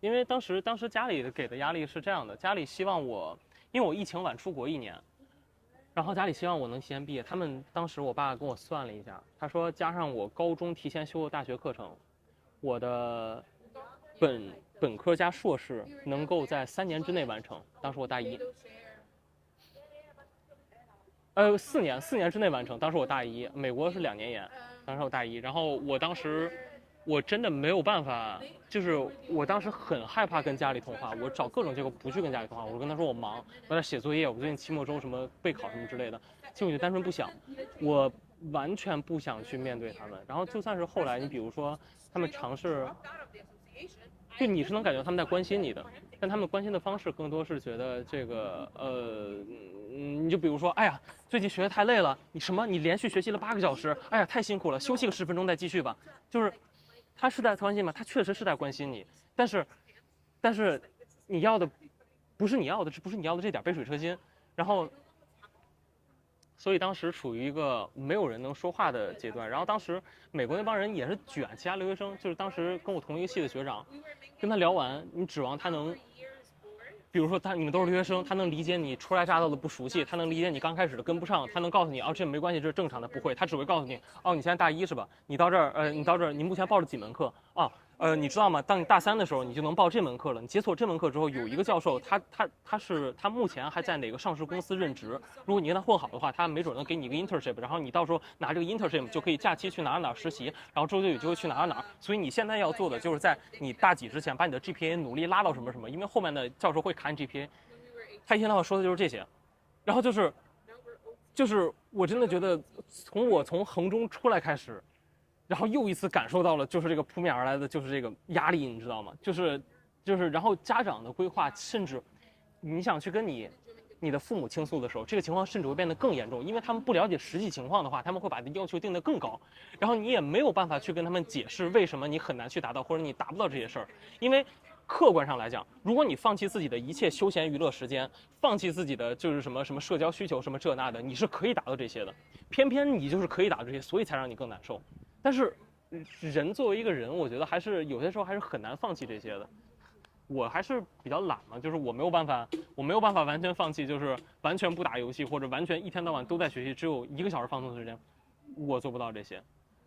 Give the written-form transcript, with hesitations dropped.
因为当时家里给的压力是这样的，家里希望我，因为我疫情晚出国1年，然后家里希望我能提前毕业。他们当时我爸跟我算了一下，他说加上我高中提前修的大学课程，我的本科加硕士能够在3年之内完成。当时我大一，4年之内完成。当时我大一，美国是2年研，当时我大一。然后我真的没有办法，就是我当时很害怕跟家里通话，我找各种借口不去跟家里通话。我跟他说我忙，我在写作业，我最近期末周什么备考什么之类的。其实我就单纯不想，我完全不想去面对他们。然后就算是后来，你比如说他们尝试，就你是能感觉他们在关心你的，但他们关心的方式更多是觉得这个你就比如说，哎呀，最近学得太累了，你连续学习了8个小时，哎呀，太辛苦了，休息个10分钟再继续吧。就是他是在关心吗？他确实是在关心你，但是你要的不是你要的这点杯水车薪。然后所以当时处于一个没有人能说话的阶段。然后当时美国那帮人也是卷，其他留学生就是当时跟我同一个系的学长，跟他聊完，你指望他能，比如说你们都是留学生，他能理解你初来乍到的不熟悉，他能理解你刚开始的跟不上，他能告诉你这没关系，这是正常的，不会。他只会告诉你你现在大一是吧？你到这儿，你目前报了几门课你知道吗？当你大3的时候，你就能报这门课了。你接错这门课之后，有一个教授，他目前还在哪个上市公司任职。如果你跟他混好的话，他没准能给你一个 internship， 然后你到时候拿这个 internship 就可以假期去哪实习，然后之后就有机会去哪。所以你现在要做的就是在你大几之前把你的 GPA 努力拉到什么，因为后面的教授会看 GPA。他一天到晚说的就是这些，然后就是我真的觉得从衡中出来开始。然后又一次感受到了，就是这个扑面而来的就是这个压力，你知道吗？然后家长的规划，甚至你想去跟你的父母倾诉的时候，这个情况甚至会变得更严重，因为他们不了解实际情况的话，他们会把要求定得更高，然后你也没有办法去跟他们解释为什么你很难去达到，或者你达不到这些事儿，因为客观上来讲，如果你放弃自己的一切休闲娱乐时间，放弃自己的就是什么社交需求什么这那的，你是可以达到这些的，偏偏你就是可以达到这些，所以才让你更难受。但是人作为一个人，我觉得还是有些时候还是很难放弃这些的。我还是比较懒嘛，就是我没有办法完全放弃，就是完全不打游戏或者完全一天到晚都在学习，只有1个小时放松的时间，我做不到这些。